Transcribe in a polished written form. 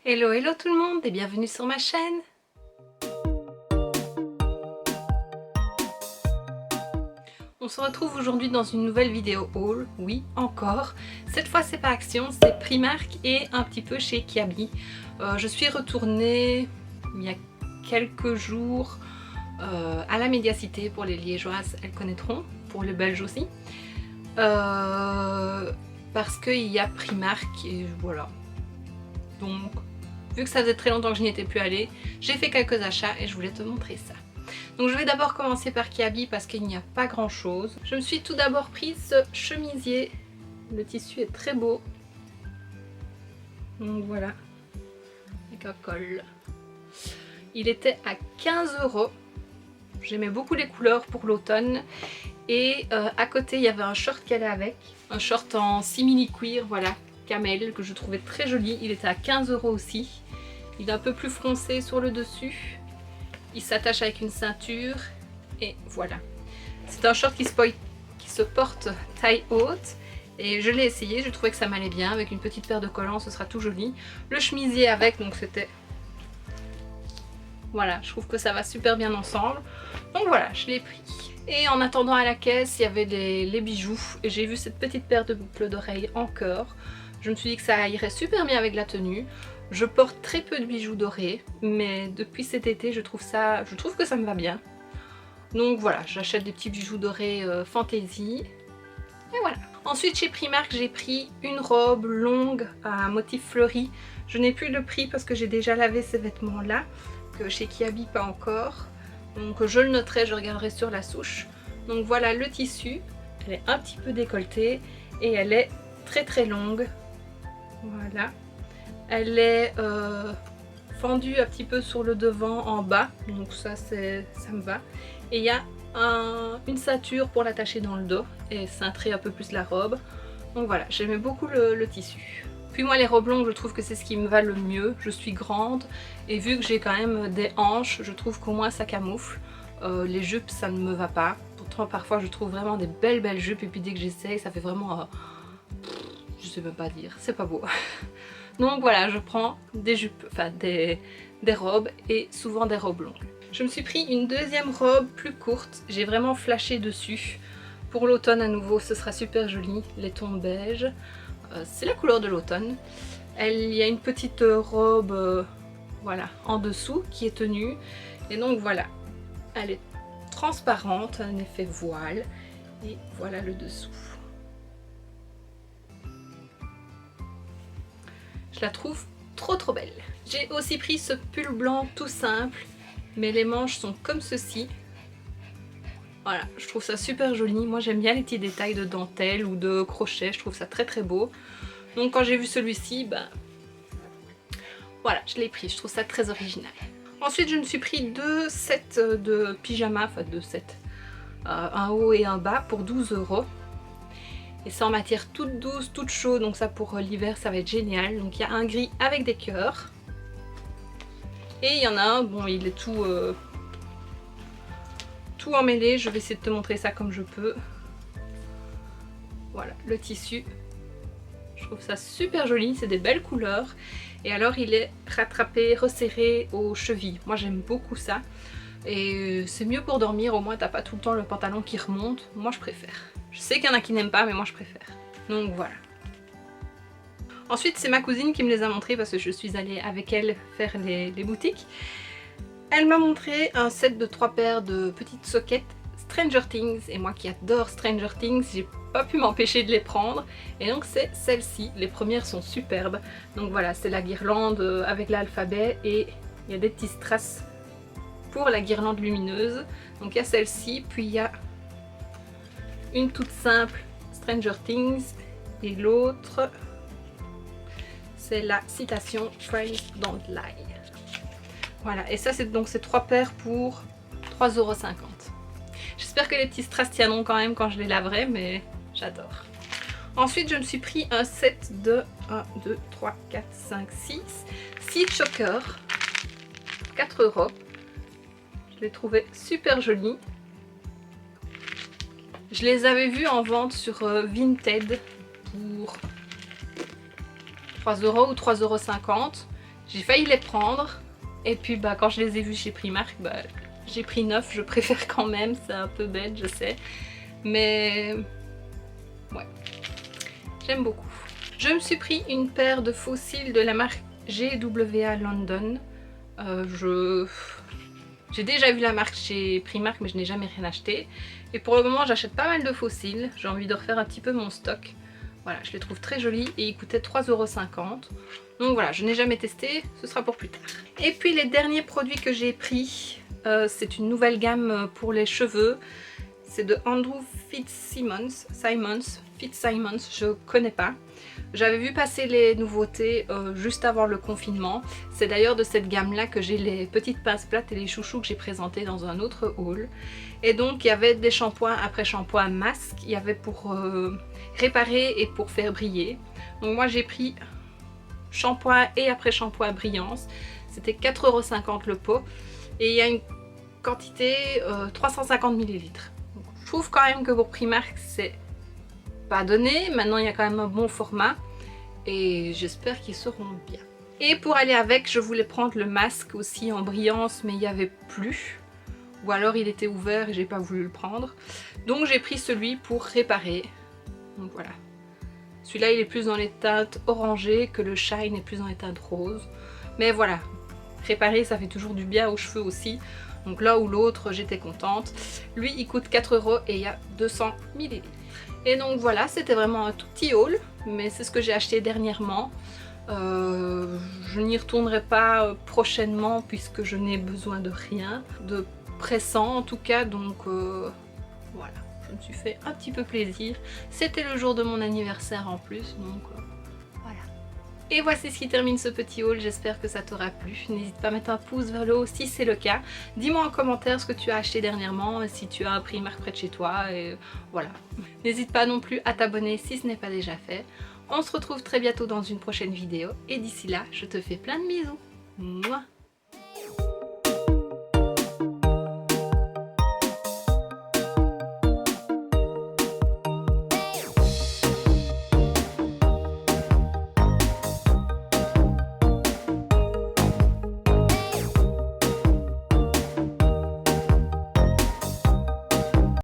Hello hello tout le monde et bienvenue sur ma chaîne. On se retrouve aujourd'hui dans une nouvelle vidéo haul, oui encore. Cette fois c'est pas Action, c'est Primark et un petit peu chez Kiabi. Je suis retournée il y a quelques jours à la Médiacité. Pour les Liégeoises, elles connaîtront, pour les Belges aussi. Parce qu'il y a Primark et voilà. Donc, vu que ça faisait très longtemps que je n'y étais plus allée, j'ai fait quelques achats et je voulais te montrer ça. Donc je vais d'abord commencer par Kiabi parce qu'il n'y a pas grand chose. Je me suis tout d'abord pris ce chemisier. Le tissu est très beau. Donc voilà, avec un col. Il était à 15 €. J'aimais beaucoup les couleurs pour l'automne. Et à côté il y avait un short qu'elle a avec. Un short en simili cuir, voilà, camel, que je trouvais très joli. Il était à 15 € aussi. Il est un peu plus froncé sur le dessus. Il s'attache avec une ceinture. Et voilà. C'est un short qui se porte taille haute. Et je l'ai essayé, je trouvais que ça m'allait bien. Avec une petite paire de collants, ce sera tout joli. Le chemisier avec, donc c'était... Voilà, je trouve que ça va super bien ensemble. Donc voilà, je l'ai pris. Et en attendant à la caisse, il y avait les bijoux. Et j'ai vu cette petite paire de boucles d'oreilles en cœur. Je me suis dit que ça irait super bien avec la tenue. Je porte très peu de bijoux dorés, mais depuis cet été, je trouve que ça me va bien. Donc voilà, j'achète des petits bijoux dorés fantaisie. Et voilà. Ensuite, chez Primark, j'ai pris une robe longue à motif fleuri. Je n'ai plus le prix parce que j'ai déjà lavé ces vêtements-là, que chez Kiabi pas encore. Donc je le noterai, je regarderai sur la souche. Donc voilà le tissu. Elle est un petit peu décolletée et elle est très très longue. Voilà. Elle est fendue un petit peu sur le devant en bas, donc ça me va. Et il y a une ceinture pour l'attacher dans le dos et cintrer un peu plus la robe. Donc voilà, j'aimais beaucoup le tissu. Puis moi les robes longues, je trouve que c'est ce qui me va le mieux. Je suis grande et vu que j'ai quand même des hanches, je trouve qu'au moins ça camoufle. Les jupes ça ne me va pas. Pourtant parfois je trouve vraiment des belles jupes et puis dès que j'essaye ça fait vraiment... je sais même pas dire, c'est pas beau. Donc voilà, je prends des jupes, enfin des robes et souvent des robes longues. Je me suis pris une deuxième robe plus courte, j'ai vraiment flashé dessus. Pour l'automne à nouveau, ce sera super joli, les tons beige. C'est la couleur de l'automne. Il y a une petite robe voilà, en dessous qui est tenue. Et donc voilà, elle est transparente, un effet voile. Et voilà le dessous. Je la trouve trop belle. J'ai aussi pris ce pull blanc tout simple, mais les manches sont comme ceci. Voilà, je trouve ça super joli. Moi j'aime bien les petits détails de dentelle ou de crochet, je trouve ça très beau. Donc quand j'ai vu celui-ci, ben voilà, je l'ai pris, je trouve ça très original. Ensuite je me suis pris deux sets de pyjamas, enfin deux sets, un haut et un bas pour 12 €. Et c'est en matière toute douce, toute chaude, donc ça pour l'hiver ça va être génial. Donc il y a un gris avec des cœurs. Et il y en a un, bon il est tout emmêlé, je vais essayer de te montrer ça comme je peux. Voilà, le tissu. Je trouve ça super joli, c'est des belles couleurs. Et alors il est rattrapé, resserré aux chevilles. Moi j'aime beaucoup ça. Et c'est mieux pour dormir, au moins t'as pas tout le temps le pantalon qui remonte. Moi je préfère. Je sais qu'il y en a qui n'aiment pas, mais moi je préfère. Donc voilà. Ensuite c'est ma cousine qui me les a montrés parce que je suis allée avec elle faire les boutiques. Elle m'a montré un set de 3 paires de petites soquettes Stranger Things. Et moi qui adore Stranger Things, j'ai pas pu m'empêcher de les prendre. Et donc c'est celles-ci. Les premières sont superbes. Donc voilà, c'est la guirlande avec l'alphabet et il y a des petits strass pour la guirlande lumineuse. Donc il y a celle-ci, puis il y a une toute simple Stranger Things et l'autre c'est la citation Friends Don't Lie. Voilà, et ça c'est donc ces 3 paires pour 3,50 €. J'espère que les petits strass tiendront quand même quand je les laverai, mais j'adore. Ensuite je me suis pris un set de 1, 2, 3, 4, 5, 6 chokers, 4 €. Je les trouvais super jolis. Je les avais vus en vente sur Vinted pour 3 € ou 3,50 €. J'ai failli les prendre. Et puis bah, quand je les ai vus chez Primark, bah, j'ai pris 9. Je préfère quand même, c'est un peu bête, je sais. Mais ouais, j'aime beaucoup. Je me suis pris une paire de faux cils de la marque GWA London. J'ai déjà vu la marque chez Primark mais je n'ai jamais rien acheté. Et pour le moment j'achète pas mal de faux cils. J'ai envie de refaire un petit peu mon stock. Voilà, je les trouve très jolis et ils coûtaient 3,50 €. Donc voilà, je n'ai jamais testé, ce sera pour plus tard. Et puis les derniers produits que j'ai pris, c'est une nouvelle gamme pour les cheveux. C'est de Andrew Fitzsimons, je connais pas. J'avais vu passer les nouveautés juste avant le confinement. C'est d'ailleurs de cette gamme là que j'ai les petites pinces plates et les chouchous que j'ai présentés dans un autre haul. Et donc il y avait des shampoings après shampoing masque, il y avait pour réparer et pour faire briller. Donc moi j'ai pris shampoing et après shampoing brillance. C'était 4,50 € le pot et il y a une quantité 350 ml. Je trouve quand même que pour Primark c'est pas donné. Maintenant il y a quand même un bon format et j'espère qu'ils seront bien. Et pour aller avec, je voulais prendre le masque aussi en brillance mais il n'y avait plus. Ou alors il était ouvert et j'ai pas voulu le prendre. Donc j'ai pris celui pour réparer. Donc voilà. Celui-là il est plus dans les teintes orangées que le Shine est plus dans les teintes roses. Mais voilà, réparer ça fait toujours du bien aux cheveux aussi. Donc là ou l'autre j'étais contente. Lui il coûte 4 € et il y a 200 ml. Et donc voilà, c'était vraiment un tout petit haul. Mais c'est ce que j'ai acheté dernièrement. Je n'y retournerai pas prochainement puisque je n'ai besoin de rien. De pressant en tout cas, donc voilà, je me suis fait un petit peu plaisir. C'était le jour de mon anniversaire en plus, donc voilà. Et voici ce qui termine ce petit haul, j'espère que ça t'aura plu. N'hésite pas à mettre un pouce vers le haut si c'est le cas. Dis-moi en commentaire ce que tu as acheté dernièrement, si tu as un Primark près de chez toi, et voilà. N'hésite pas non plus à t'abonner si ce n'est pas déjà fait. On se retrouve très bientôt dans une prochaine vidéo, et d'ici là, je te fais plein de bisous. Mouah.